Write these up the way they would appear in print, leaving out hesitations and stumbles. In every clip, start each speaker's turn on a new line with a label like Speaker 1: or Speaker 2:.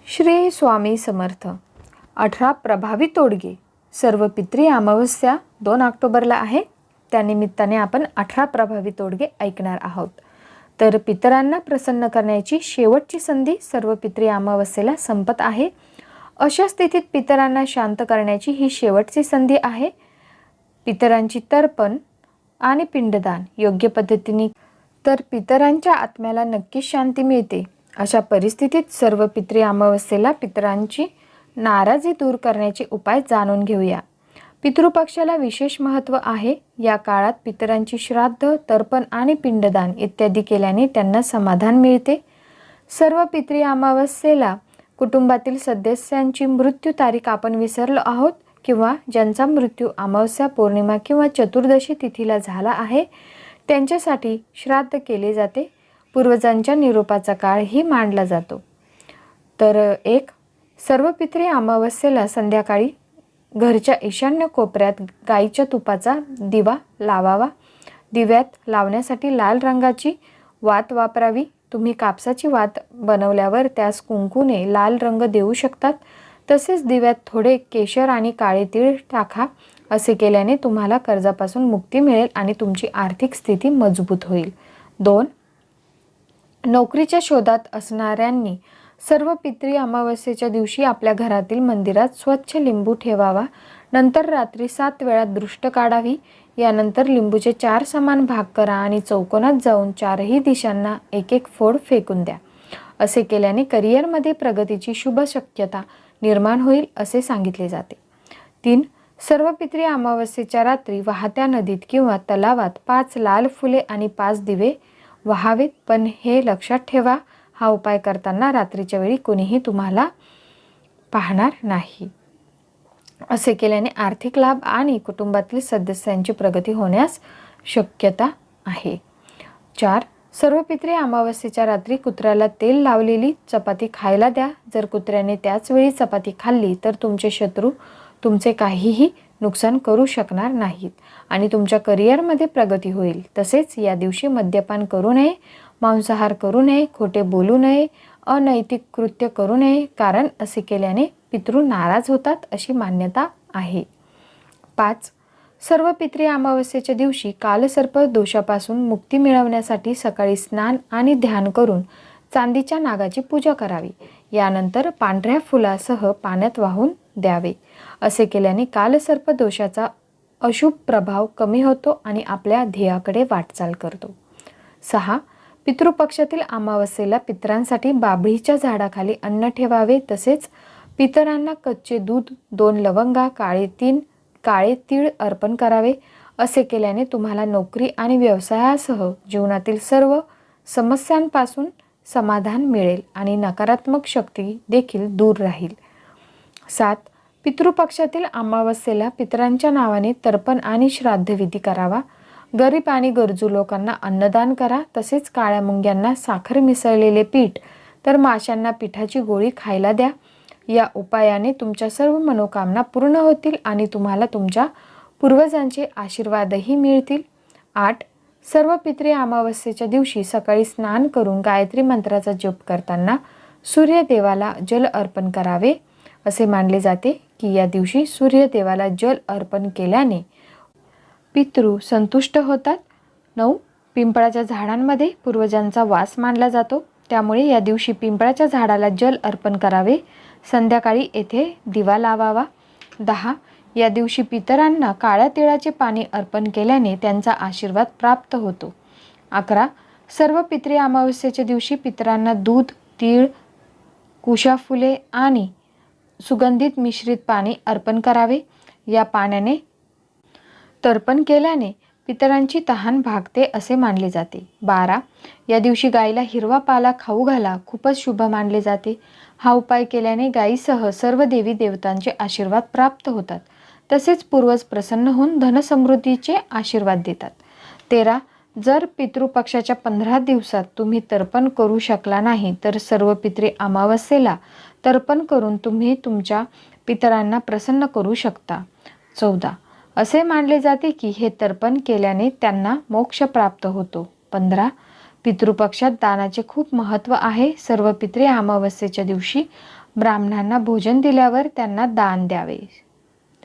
Speaker 1: श्री स्वामी समर्थ. 18 प्रभावी तोडगे. सर्व पितरी अमावस्या 2 ऑक्टोबरला आहे. त्यानिमित्ताने आपण 18 प्रभावी तोडगे ऐकणार आहोत. तर पितरांना प्रसन्न करण्याची शेवटची संधी सर्व पितरी अमावस्येला संपत आहे. अशा स्थितीत पितरांना शांत करण्याची ही शेवटची संधी आहे. पितरांची तर्पण आणि पिंडदान योग्य पद्धतीने तर पितरांच्या आत्म्याला नक्कीच शांती मिळते. अशा परिस्थितीत सर्व पितरी अमावस्येला पितरांची नाराजी दूर करण्याचे उपाय जाणून घेऊया. पितृपक्षाला विशेष महत्त्व आहे. या काळात पितरांची श्राद्ध, तर्पण आणि पिंडदान इत्यादी केल्याने त्यांना समाधान मिळते. सर्व पितरी अमावस्येला कुटुंबातील सदस्यांची मृत्यू तारीख आपण विसरलो आहोत किंवा ज्यांचा मृत्यू अमावस्या, पौर्णिमा किंवा चतुर्दशी तिथीला झाला आहे त्यांच्यासाठी श्राद्ध केले जाते. पूर्वजांच्या निरोपाचा काळही मानला जातो. तर सर्व पितरी अमावस्येला संध्याकाळी घरच्या ईशान्य कोपऱ्यात गाईच्या तुपाचा दिवा लावावा. दिव्यात लावण्यासाठी लाल रंगाची वात वापरावी. तुम्ही कापसाची वात बनवल्यावर त्यास कुंकूने लाल रंग देऊ शकतात. तसेच दिव्यात थोडे केशर आणि काळे तीळ टाका. असे केल्याने तुम्हाला कर्जापासून मुक्ती मिळेल आणि तुमची आर्थिक स्थिती मजबूत होईल. 2. नोकरीच्या शोधात असणाऱ्यांनी सर्व पितरी अमावस्येच्या दिवशी आपल्या घरातील मंदिरात स्वच्छ लिंबू ठेवावा. नंतर रात्री 7 वेळा दृष्ट काढावी. यानंतर लिंबूचे 4 समान भाग करा आणि चौकोनात जाऊन 4ही दिशांना एक फोड फेकून द्या. असे केल्याने करिअरमध्ये प्रगतीची शुभ शक्यता निर्माण होईल असे सांगितले जाते. 3. सर्व पितरी अमावस्येच्या रात्री वाहत्या नदीत किंवा तलावात 5 लाल फुले आणि 5 दिवे वाहावेत. पण हे लक्षात ठेवा, हा उपाय करताना रात्रीच्या वेळी कोणीही तुम्हाला पाहणार नाही. असे केल्याने आर्थिक लाभ आणि कुटुंबातील सदस्यांची प्रगती होण्यास शक्यता आहे. 4. सर्व पितरी अमावस्येच्या रात्री कुत्र्याला तेल लावलेली चपाती खायला द्या. जर कुत्र्याने त्याच वेळी चपाती खाल्ली तर तुमचे शत्रू तुमचे काहीही नुकसान करू शकणार नाहीत आणि तुमच्या करिअरमध्ये प्रगती होईल. तसेच या दिवशी मद्यपान करू नये, मांसाहार करू नये, खोटे बोलू नये, अनैतिक कृत्य करू नये, कारण असे केल्याने पितृ नाराज होतात अशी मान्यता आहे. 5. सर्व पितरी अमावस्येच्या दिवशी कालसर्प दोषापासून मुक्ती मिळवण्यासाठी सकाळी स्नान आणि ध्यान करून चांदीच्या नागाची पूजा करावी. यानंतर पांढऱ्या फुलासह पाण्यात वाहून द्यावे. असे केल्याने कालसर्प दोषाचा अशुभ प्रभाव कमी होतो आणि आपल्या ध्येयाकडे वाटचाल करतो. 6. पितृपक्षातील अमावस्येला पितरांसाठी बाभळीच्या झाडाखाली अन्न ठेवावे. तसेच पितरांना कच्चे दूध, 2 लवंगा, काळे तीळ अर्पण करावे. असे केल्याने तुम्हाला नोकरी आणि व्यवसायासह जीवनातील सर्व समस्यांपासून समाधान मिळेल आणि नकारात्मक शक्ती देखील दूर राहील. 7. पितृपक्षातील अमावस्येला पितरांच्या नावाने तर्पण आणि श्राद्धविधी करावा. गरीब आणि गरजू लोकांना अन्नदान करा. तसेच काळ्या मुंग्यांना साखर मिसळलेले पीठ तर माशांना पिठाची गोळी खायला द्या. या उपायाने तुमच्या सर्व मनोकामना पूर्ण होतील आणि तुम्हाला तुमच्या पूर्वजांचे आशीर्वादही मिळतील. 8. सर्व पितरी अमावस्येच्या दिवशी सकाळी स्नान करून गायत्री मंत्राचा जप करताना सूर्यदेवाला जल अर्पण करावे. असे मानले जाते की या दिवशी सूर्यदेवाला जल अर्पण केल्याने पितृ संतुष्ट होतात. 9. पिंपळाच्या झाडांमध्ये पूर्वजांचा वास मानला जातो. त्यामुळे या दिवशी पिंपळाच्या झाडाला जल अर्पण करावे. संध्याकाळी येथे दिवा लावावा. 10. या दिवशी पितरांना काळ्या तिळाचे पाणी अर्पण केल्याने त्यांचा आशीर्वाद प्राप्त होतो. 11. सर्व पितरी अमावस्येच्या दिवशी पितरांना दूध, तीळ, कुशा फुले आणि सुगंधित मिश्रित पाणी अर्पण करावे. या पाण्याने तर्पण केल्याने पितरांची तहान भागते असे मानले जाते. 12. या दिवशी गाईला हिरवा पाला खाऊ घाला. खूपच शुभ मानले जाते. हा उपाय केल्याने गायीसह सर्व देवी देवतांचे आशीर्वाद प्राप्त होतात. तसेच पूर्वज प्रसन्न होऊन धनसमृद्धीचे आशीर्वाद देतात. 13. जर पितृपक्षाच्या 15 दिवसात तुम्ही तर्पण करू शकला नाही तर सर्व पितरी अमावस्येला तर्पण करून तुम्ही तुमच्या पितरांना प्रसन्न करू शकता. 14. असे मानले जाते की हे तर्पण केल्याने त्यांना मोक्ष प्राप्त होतो. 15. पितृपक्षात दानाचे खूप महत्त्व आहे. सर्व पितृ अमावस्येच्या दिवशी ब्राह्मणांना भोजन दिल्यावर त्यांना दान द्यावे.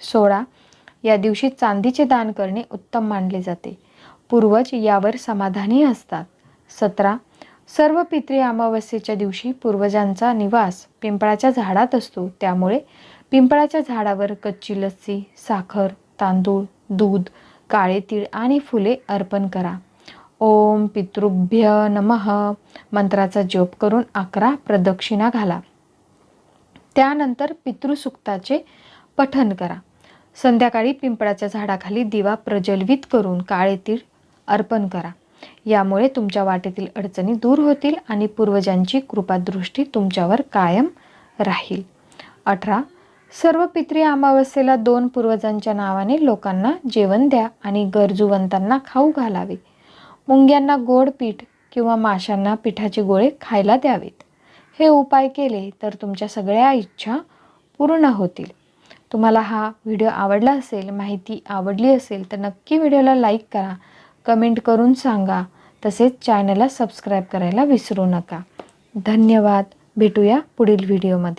Speaker 1: 16. या दिवशी चांदीचे दान करणे उत्तम मानले जाते. पूर्वज यावर समाधानी असतात. 17. सर्व पितृ अमावस्येच्या दिवशी पूर्वजांचा निवास पिंपळाच्या झाडात असतो. त्यामुळे पिंपळाच्या झाडावर कच्ची लस्सी, साखर, तांदूळ, दूध, काळे तीळ आणि फुले अर्पण करा. ओम पितृभ्य नमः मंत्राचा जप करून 11 प्रदक्षिणा घाला. त्यानंतर पितृसूक्ताचे पठण करा. संध्याकाळी पिंपळाच्या झाडाखाली दिवा प्रज्वलित करून काळे तीळ अर्पण करा. यामुळे तुमच्या वाटेतील अडचणी दूर होतील आणि पूर्वजांची कृपादृष्टी तुमच्यावर कायम राहील. 18. सर्व पितृ अमावस्येला 2 पूर्वजांच्या नावाने लोकांना जेवण द्या आणि गरजूवंतांना खाऊ घालावे. मुंग्यांना गोड पीठ किंवा माशांना पिठाचे गोळे खायला द्यावेत. हे उपाय केले तर तुमच्या सगळ्या इच्छा पूर्ण होतील. तुम्हाला हा व्हिडिओ आवडला असेल, माहिती आवडली असेल तर नक्की व्हिडिओला लाईक करा, कमेंट करून सांगा. तसेच चॅनलला सबस्क्राईब करायला विसरू नका. धन्यवाद. भेटूया पुढील व्हिडिओमध्ये.